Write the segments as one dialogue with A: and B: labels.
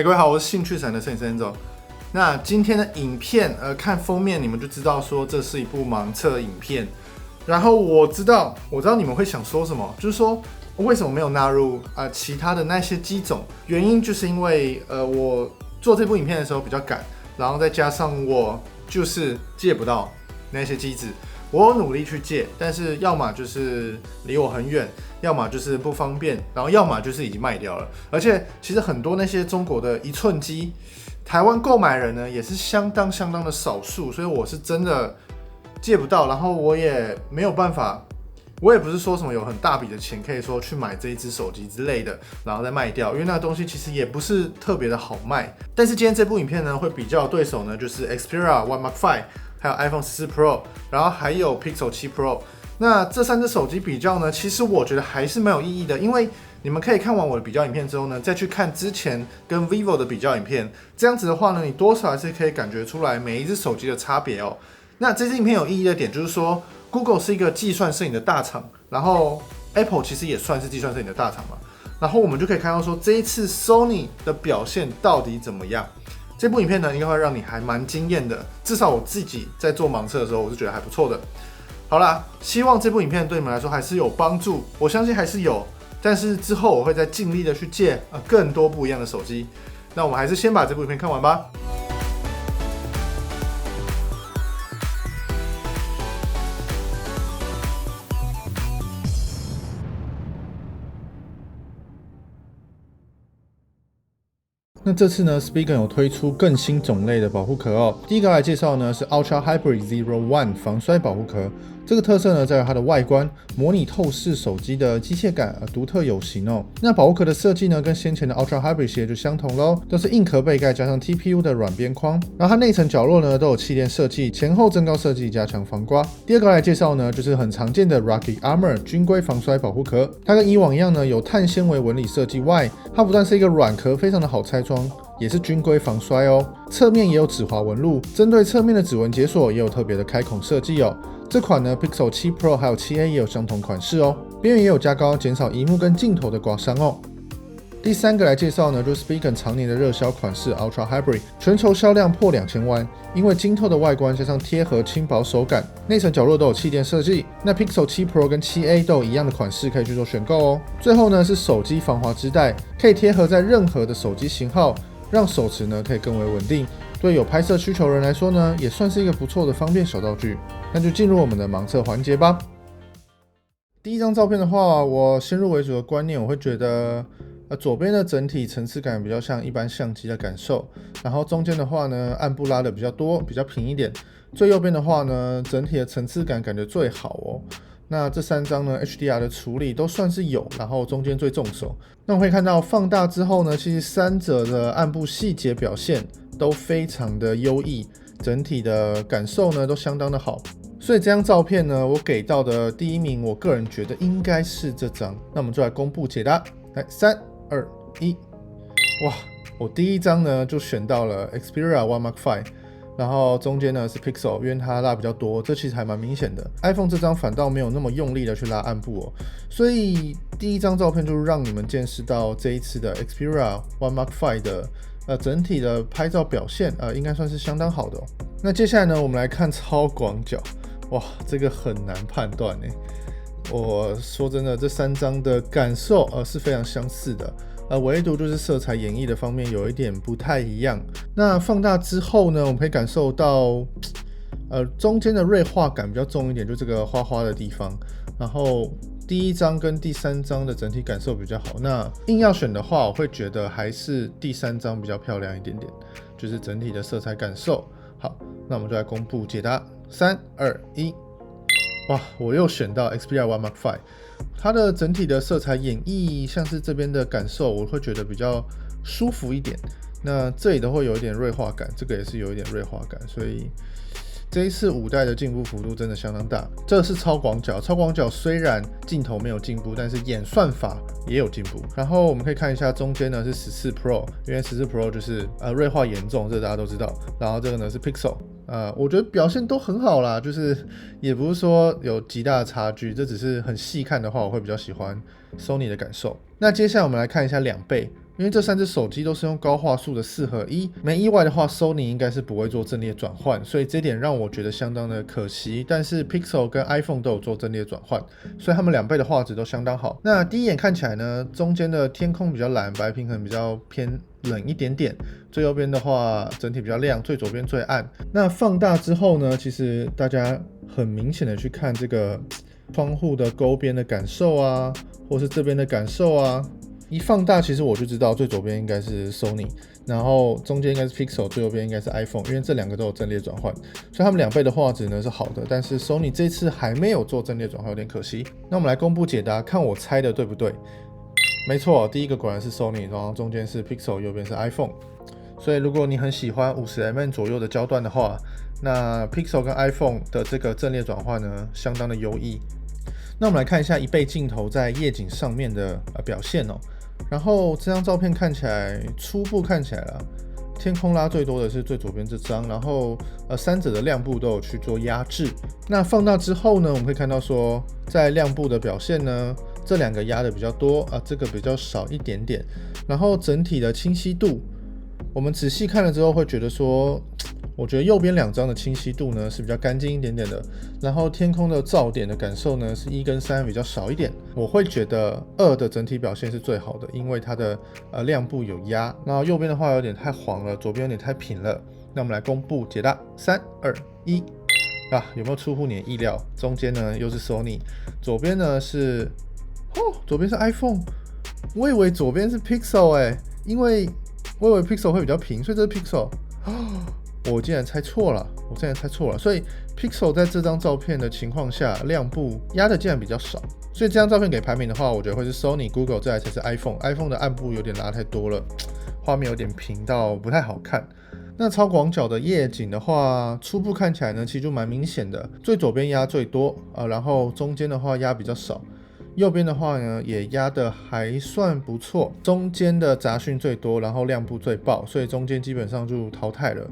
A: 各位好，我是兴趣闪的摄影师 Enzo。那今天的影片，看封面你们就知道说这是一部盲测影片。然后我知道你们会想说什么，就是说为什么没有纳入其他的那些机种？原因就是因为我做这部影片的时候比较赶，然后再加上我就是借不到那些机子。我有努力去借，但是要么就是离我很远，要么就是不方便，然后要么就是已经卖掉了。而且其实很多那些中国的1寸机，台湾购买人呢也是相当的少数，所以我是真的借不到，然后我也没有办法，我也不是说什么有很大笔的钱可以说去买这一只手机之类的，然后再卖掉，因为那个东西其实也不是特别的好卖。但是今天这部影片呢，会比较对手呢，就是 Xperia One Mark 5。还有 iPhone 14 Pro， 然后还有 Pixel 7 Pro。那这3只手机比较呢，其实我觉得还是蛮有意义的，因为你们可以看完我的比较影片之后呢，再去看之前跟 Vivo 的比较影片，这样子的话呢，你多少还是可以感觉出来每一只手机的差别哦。那这支影片有意义的点就是说 ，Google 是一个计算摄影的大厂，然后 Apple 其实也算是计算摄影的大厂嘛。然后我们就可以看到说，这一次 Sony 的表现到底怎么样。这部影片呢，应该会让你还蛮惊艳的，至少我自己在做盲测的时候，我是觉得还不错的。好啦，希望这部影片对你们来说还是有帮助，我相信还是有。但是之后我会再尽力的去借更多不一样的手机。那我们还是先把这部影片看完吧。那这次呢 ，Spigen 有推出更新种类的保护壳哦。第一个来介绍呢是 Ultra Hybrid Zero One 防摔保护壳。这个特色呢在于它的外观，模拟透视手机的机械感，独特有型哦。那保护壳的设计呢，跟先前的 Ultra Hybrid 系列就相同咯，都是硬壳背盖加上 TPU 的软边框。然后它内层角落呢都有气垫设计，前后增高设计加强防刮。第二个来介绍呢，就是很常见的 Rocky Armor 军规防摔保护壳。它跟以往一样呢，有碳纤维纹理设计外，它不但是一个软壳，非常的好拆装，也是军规防摔哦。侧面也有指滑纹路，针对侧面的指纹解锁也有特别的开孔设计哦。这款呢 Pixel 7 Pro 还有 7A 也有相同款式哦，边缘也有加高，减少萤幕跟镜头的刮伤哦。第三个来介绍呢，就是 Spigen 常年的热销款式 Ultra Hybrid， 全球销量破2000万，因为晶透的外观加上贴合轻薄手感，内层角落都有气垫设计。那 Pixel 7 Pro 跟 7A 都有一样的款式可以去做选购哦。最后呢是手机防滑织带，可以贴合在任何的手机型号，让手持呢可以更为稳定。对有拍摄需求人来说呢，也算是一个不错的方便小道具。那就进入我们的盲测环节吧。第一张照片的话，我先入为主的观念，我会觉得左边的整体层次感比较像一般相机的感受，然后中间的话呢，暗部拉的比较多，比较平一点。最右边的话呢，整体的层次感感觉最好哦。那这3张呢 HDR 的处理都算是有，然后中间最重手。那我会看到放大之后呢，其实3者的暗部细节表现都非常的优异，整体的感受呢都相当的好。所以这张照片呢，我给到的第一名，我个人觉得应该是这张。那我们就来公布解答。来，3、2、1，哇！我第一张呢就选到了 Xperia One Mark 5，然后中间呢是 Pixel， 因为它拉比较多，这其实还蛮明显的。iPhone 这张反倒没有那么用力的去拉暗部哦，所以第一张照片就是让你们见识到这一次的 Xperia One Mark 5的整体的拍照表现应该算是相当好的哦。那接下来呢，我们来看超广角。哇，这个很难判断耶。我说真的，这3张的感受是非常相似的，唯独就是色彩演绎的方面有一点不太一样。那放大之后呢，我们可以感受到中间的锐化感比较重一点，就这个花花的地方。然后第一张跟第3张的整体感受比较好。那硬要选的话，我会觉得还是第3张比较漂亮一点点，就是整体的色彩感受。好，那我们就来公布解答。3、2、1，哇！我又选到 Xperia One Mark 5，它的整体的色彩演绎，像是这边的感受，我会觉得比较舒服一点。那这里的会有一点锐化感，这个也是有一点锐化感，所以这一次5代的进步幅度真的相当大。这是超广角，超广角虽然镜头没有进步，但是演算法也有进步。然后我们可以看一下中间呢是14 Pro， 因为14 Pro 就是锐化严重，这大家都知道。然后这个呢是 Pixel。我觉得表现都很好啦，就是也不是说有极大的差距，这只是很细看的话，我会比较喜欢 Sony 的感受。那接下来我们来看一下2倍，因为这3只手机都是用高画素的4:1，没意外的话 Sony 应该是不会做阵列转换，所以这点让我觉得相当的可惜。但是 Pixel 跟 iPhone 都有做阵列转换，所以他们2倍的画质都相当好。那第一眼看起来呢，中间的天空比较蓝，白平衡比较偏冷一点点，最右边的话整体比较亮，最左边最暗。那放大之后呢，其实大家很明显的去看这个窗户的勾边的感受啊，或是这边的感受啊，一放大其实我就知道最左边应该是 Sony， 然后中间应该是 Pixel， 最右边应该是 iPhone， 因为这2个都有阵列转换，所以他们2倍的画质呢是好的，但是 Sony 这次还没有做阵列转换，有点可惜。那我们来公布解答，看我猜的对不对？没错，第一个果然是 Sony， 然后中间是 Pixel， 右边是 iPhone。所以如果你很喜欢50mm 左右的焦段的话，那 Pixel 跟 iPhone 的这个阵列转换呢，相当的优异。那我们来看一下1倍镜头在夜景上面的表现哦。然后这张照片看起来，初步看起来啦，天空拉最多的是最左边这张，然后3者的亮部都有去做压制。那放大之后呢，我们可以看到说，在亮部的表现呢，这2个压的比较多这个比较少一点点。然后整体的清晰度，我们仔细看了之后会觉得说，我觉得右边2张的清晰度呢是比较干净一点点的，然后天空的噪点的感受呢是1跟3比较少一点。我会觉得2的整体表现是最好的，因为它的亮部有压，然后右边的话有点太黄了，左边有点太平了。那我们来公布解答，3、2、1有没有出乎你的意料？中间呢又是 Sony， 左边呢是左边是 iPhone， 我以为左边是 Pixel 因为我以为 Pixel 会比较平，所以这是 Pixel。我竟然猜错了，所以 Pixel 在这张照片的情况下，亮部压的竟然比较少，所以这张照片给排名的话，我觉得会是 Sony、Google， 再来才是 iPhone。iPhone 的暗部有点拉太多了，画面有点平到不太好看。那超广角的夜景的话，初步看起来呢，其实就蛮明显的，最左边压最多然后中间的话压比较少。右边的话呢，也压的还算不错，中间的杂讯最多，然后亮部最爆，所以中间基本上就淘汰了。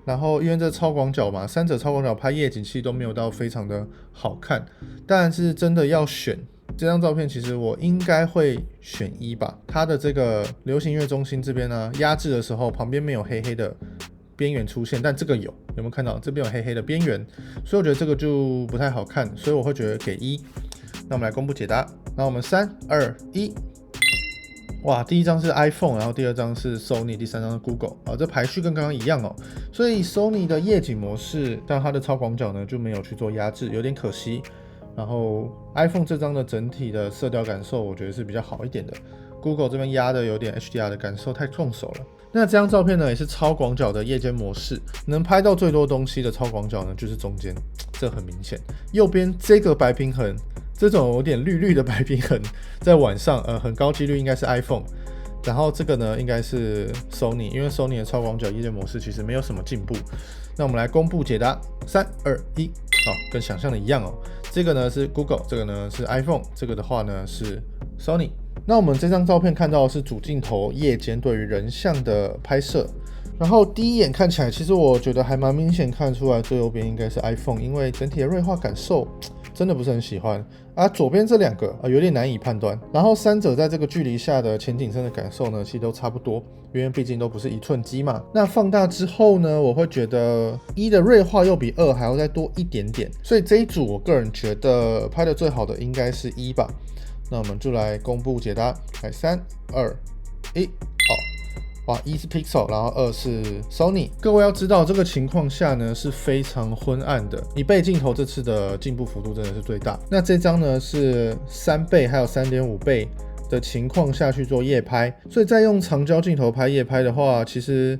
A: 然后因为这超广角嘛，3者超广角拍夜景其实都没有到非常的好看，但是真的要选这张照片，其实我应该会选1吧。它的这个流行音乐中心这边呢，压制的时候旁边没有黑黑的边缘出现，但这个有没有看到？这边有黑黑的边缘，所以我觉得这个就不太好看，所以我会觉得给1。那我们来公布解答，那我们3、2、1。哇，第一张是 iPhone， 然后第2张是 Sony， 第3张是 Google，这排序跟刚刚一样哦。所以 Sony 的夜景模式，但它的超广角呢就没有去做压制，有点可惜。然后 iPhone 这张的整体的色调感受，我觉得是比较好一点的。Google 这边压的有点 HDR 的感受，太重手了。那这张照片呢，也是超广角的夜间模式，能拍到最多东西的超广角呢，就是中间，这很明显。右边这个白平衡，这种有点绿绿的白平衡，在晚上很高几率应该是 iPhone， 然后这个呢应该是 Sony， 因为 Sony 的超广角夜间模式其实没有什么进步。那我们来公布解答，3、2、1，跟想象的一样哦。这个呢是 Google， 这个呢是 iPhone， 这个的话呢是 Sony。那我们这张照片看到的是主镜头夜间对于人像的拍摄，然后第一眼看起来，其实我觉得还蛮明显看出来最右边应该是 iPhone， 因为整体的锐化感受真的不是很喜欢左边这2个有点难以判断，然后3者在这个距离下的前景深的感受呢，其实都差不多，因为毕竟都不是1寸机嘛。那放大之后呢，我会觉得1的锐化又比2还要再多一点点，所以这一组我个人觉得拍的最好的应该是1吧。那我们就来公布解答，来3、2、1，哇，1是 Pixel， 然后2是 Sony。各位要知道，这个情况下呢是非常昏暗的，1倍镜头这次的进步幅度真的是最大。那这张呢是3倍还有 3.5 倍的情况下去做夜拍，所以再用长焦镜头拍夜拍的话，其实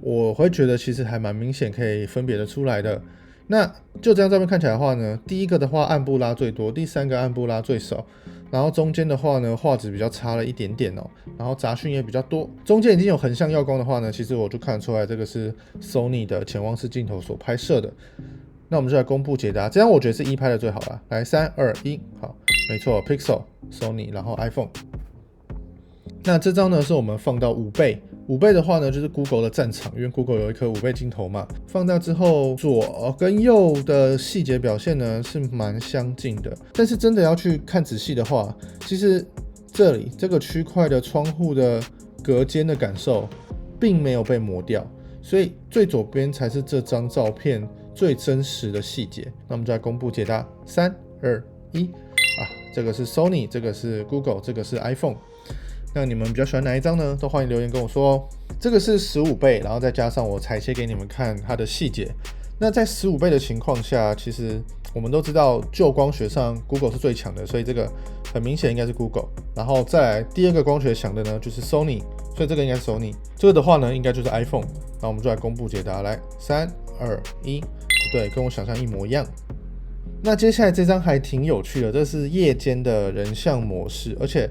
A: 我会觉得其实还蛮明显可以分别的出来的。那就这张照片看起来的话呢，第一个的话暗部拉最多，第3个暗部拉最少，然后中间的话呢画质比较差了一点点然后杂讯也比较多。中间已经有横向耀光的话呢，其实我就看得出来这个是 Sony 的潜望式镜头所拍摄的。那我们就来公布解答，这样我觉得是1拍的最好了。来3、2、1，好，没错 ，Pixel、Sony， 然后 iPhone。那这张呢是我们放到5倍，5倍的话呢就是 Google 的战场，因为 Google 有一颗5倍镜头嘛。放大之后，左跟右的细节表现呢是蛮相近的，但是真的要去看仔细的话，其实这里这个区块的窗户的隔间的感受并没有被磨掉，所以最左边才是这张照片最真实的细节。那我们就来公布解答，3、2、1。这个是 Sony， 这个是 Google， 这个是 iPhone。那你们比较喜欢哪一张呢？都欢迎留言跟我说哦。这个是15倍，然后再加上我裁切给你们看它的细节。那在15倍的情况下，其实我们都知道就光学上 Google 是最强的，所以这个很明显应该是 Google。然后再来第二个光学强的呢，就是 Sony， 所以这个应该是 Sony。这个的话呢，应该就是 iPhone。那我们就来公布解答，来3、2、1，对，跟我想象一模一样。那接下来这张还挺有趣的，这是夜间的人像模式，而且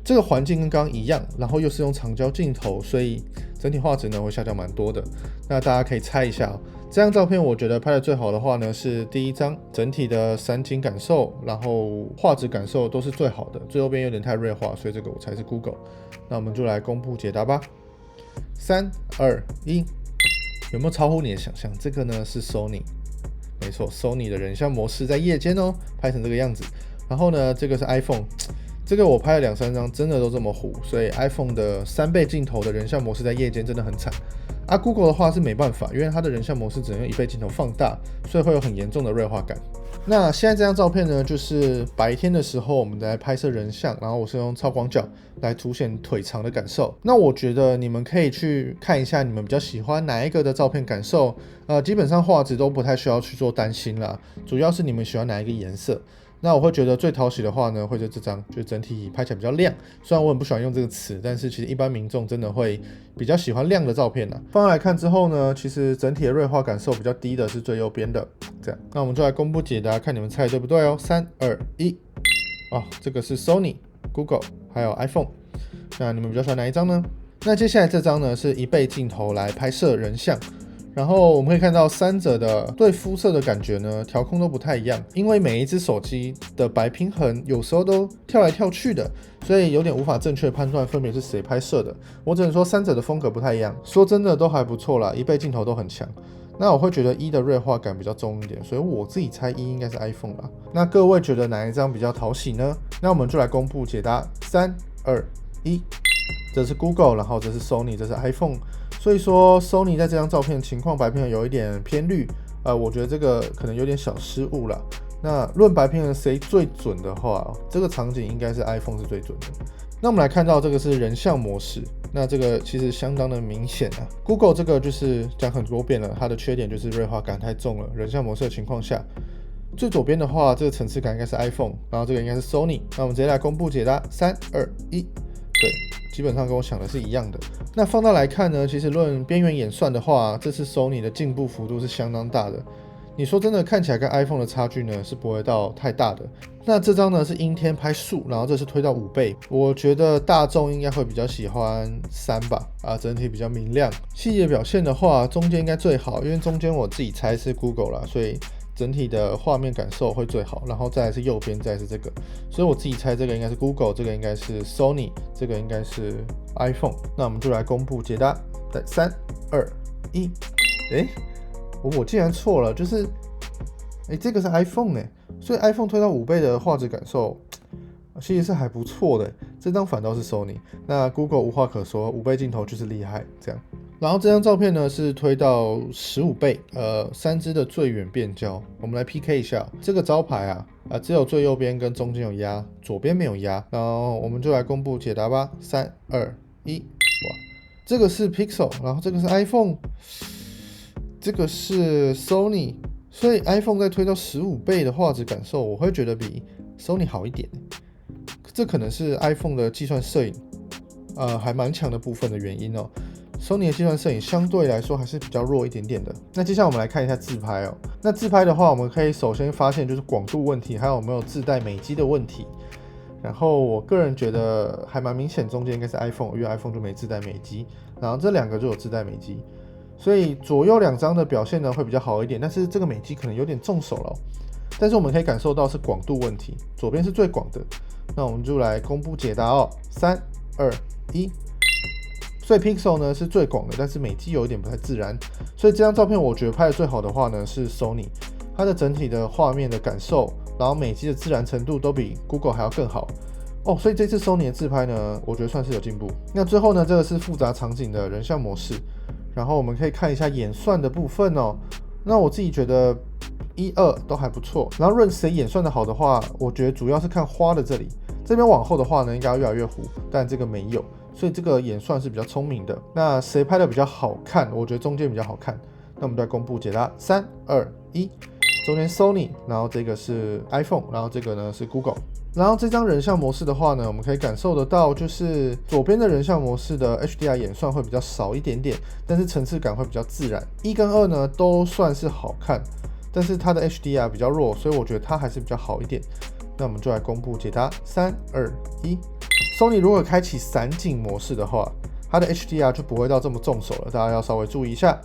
A: 这个环境跟刚刚一样，然后又是用长焦镜头，所以整体画质呢会下降蛮多的。那大家可以猜一下这张照片我觉得拍的最好的话呢是第一张，整体的散景感受，然后画质感受都是最好的。最右边有点太锐化，所以这个我猜是 Google。那我们就来公布解答吧，3、2、1，有没有超乎你的想象？这个呢是 Sony。没错 ，Sony 的人像模式在夜间哦，拍成这个样子。然后呢，这个是 iPhone， 这个我拍了2、3张，真的都这么糊，所以 iPhone 的3倍镜头的人像模式在夜间真的很惨。Google 的话是没办法，因为它的人像模式只能用1倍镜头放大，所以会有很严重的锐化感。那现在这张照片呢，就是白天的时候我们在拍摄人像，然后我是用超广角来凸显腿长的感受。那我觉得你们可以去看一下你们比较喜欢哪一个的照片感受，基本上画质都不太需要去做担心啦，主要是你们喜欢哪一个颜色。那我会觉得最讨喜的话呢，会是这张，就整体拍起来比较亮。虽然我很不喜欢用这个词，但是其实一般民众真的会比较喜欢亮的照片啦。放下来看之后呢，其实整体的锐化感受比较低的是最右边的，这样。那我们就来公布解答，看你们猜对不对哦。3、2、1，这个是 Sony、Google 还有 iPhone。那你们比较喜欢哪一张呢？那接下来这张呢是1倍镜头来拍摄人像。然后我们可以看到三者的对肤色的感觉呢，调控都不太一样，因为每一只手机的白平衡有时候都跳来跳去的，所以有点无法正确判断分别是谁拍摄的。我只能说三者的风格不太一样，说真的都还不错啦，1倍镜头都很强。那我会觉得1的锐化感比较重一点，所以我自己猜1应该是 iPhone 啦。那各位觉得哪一张比较讨喜呢？那我们就来公布解答，3、2、1，这是 Google， 然后这是 Sony， 这是 iPhone。所以说 Sony 在这张照片情况白平衡有一点偏绿，我觉得这个可能有点小失误啦。那论白平衡谁最准的话，这个场景应该是 iPhone 是最准的。那我们来看到这个是人像模式，那这个其实相当的明显啊。Google 这个就是讲很多遍了，它的缺点就是锐化感太重了。人像模式的情况下，最左边的话，这个层次感应该是 iPhone， 然后这个应该是 Sony。那我们直接来公布解答，3、2、1，对，基本上跟我想的是一样的。那放大来看呢，其实论边缘演算的话，这次 Sony 的进步幅度是相当大的。你说真的，看起来跟 iPhone 的差距呢是不会到太大的。那这张呢是阴天拍树，然后这是推到5倍，我觉得大众应该会比较喜欢3吧，整体比较明亮。细节表现的话，中间应该最好，因为中间我自己猜是 Google 啦，所以整体的画面感受会最好，然后再来是右边，再来是这个，所以我自己猜这个应该是 Google， 这个应该是 Sony， 这个应该是 iPhone。那我们就来公布解答，在3、2、1，我竟然错了，就是这个是 iPhone 所以 iPhone 推到5倍的画质感受其实是还不错的，这张反倒是 Sony。那 Google 无话可说，5倍镜头就是厉害，这样。然后这张照片呢是推到15倍，3支的最远变焦，我们来 PK 一下这个招牌只有最右边跟中间有压，左边没有压。然后我们就来公布解答吧，3、2、1，哇，这个是 Pixel， 然后这个是 iPhone， 这个是 Sony， 所以 iPhone 在推到15倍的画质感受，我会觉得比 Sony 好一点。这可能是 iPhone 的计算摄影还蛮强的部分的原因哦。Sony 的计算摄影相对来说还是比较弱一点点的。那接下来我们来看一下自拍哦。那自拍的话，我们可以首先发现就是广度问题，还有没有自带美肌的问题。然后我个人觉得还蛮明显，中间应该是 iPhone， 因为 iPhone 就没自带美肌，然后这两个就有自带美肌，所以左右2张的表现呢会比较好一点，但是这个美肌可能有点重手了。但是我们可以感受到是广度问题，左边是最广的。那我们就来公布解答哦，3、2、1。所以 Pixel 呢是最广的，但是美肌有一点不太自然。所以这张照片我觉得拍的最好的话呢是 Sony， 它的整体的画面的感受，然后美肌的自然程度都比 Google 还要更好。哦，所以这次 Sony 的自拍呢，我觉得算是有进步。那最后呢，这个是复杂场景的人像模式，然后我们可以看一下演算的部分哦。那我自己觉得1、2都还不错。然后论谁演算的好的话，我觉得主要是看花的这边往后的话呢，应该要越来越糊，但这个没有，所以这个演算是比较聪明的。那谁拍的比较好看？我觉得中间比较好看。那我们再公布解答，3、2、1，中间 Sony， 然后这个是 iPhone， 然后这个呢是 Google。然后这张人像模式的话呢，我们可以感受得到，就是左边的人像模式的 HDR 演算会比较少一点点，但是层次感会比较自然。1跟2呢都算是好看，但是它的 HDR 比较弱，所以我觉得它还是比较好一点。那我们就来公布解答，3、2、1。Sony 如果开启散景模式的话，它的 HDR 就不会到这么重手了，大家要稍微注意一下。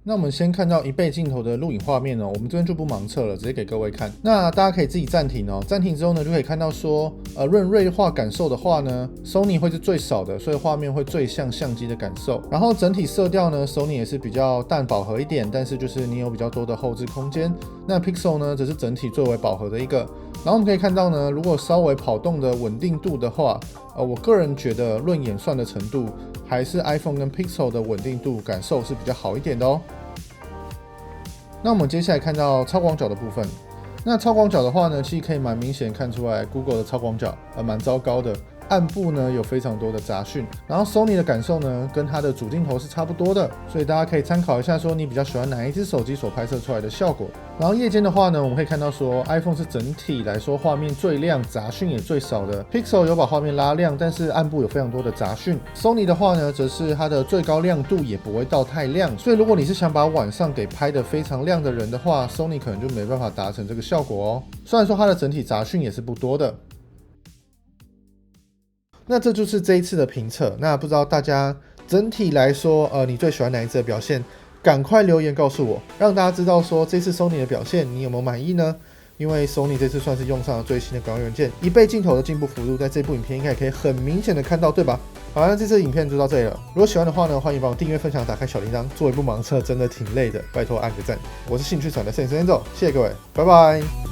A: 那我们先看到1倍镜头的录影画面哦，我们这边就不盲测了，直接给各位看。那大家可以自己暂停哦，暂停之后呢，就可以看到说，论锐化感受的话呢 ，Sony 会是最少的，所以画面会最像相机的感受。然后整体色调呢 ，Sony 也是比较淡饱和一点，但是就是你有比较多的后置空间。那 Pixel 呢，则是整体最为饱和的一个。然后我们可以看到呢，如果稍微跑动的稳定度的话，我个人觉得论演算的程度，还是 iPhone 跟 Pixel 的稳定度感受是比较好一点的哦。那我们接下来看到超广角的部分。那超广角的话呢，其实可以蛮明显看出来 Google 的超广角蛮糟糕的。暗部呢有非常多的杂讯，然后 Sony 的感受呢跟它的主镜头是差不多的，所以大家可以参考一下，说你比较喜欢哪一只手机所拍摄出来的效果。然后夜间的话呢，我们可以看到说 iPhone 是整体来说画面最亮，杂讯也最少的 ，Pixel 有把画面拉亮，但是暗部有非常多的杂讯。Sony 的话呢，则是它的最高亮度也不会到太亮，所以如果你是想把晚上给拍得非常亮的人的话 ，Sony 可能就没办法达成这个效果哦。虽然说它的整体杂讯也是不多的。那这就是这一次的评测。那不知道大家整体来说，你最喜欢哪一次的表现？赶快留言告诉我，让大家知道说这次 Sony 的表现你有没有满意呢？因为 Sony 这次算是用上了最新的感光元件，1倍镜头的进步幅度，在这部影片应该也可以很明显的看到，对吧？好，那这次影片就到这里了。如果喜欢的话呢，欢迎帮我订阅、分享、打开小铃铛。做一部盲测真的挺累的，拜托按个赞。我是兴趣转的摄影师 Enzo，谢谢各位，拜拜。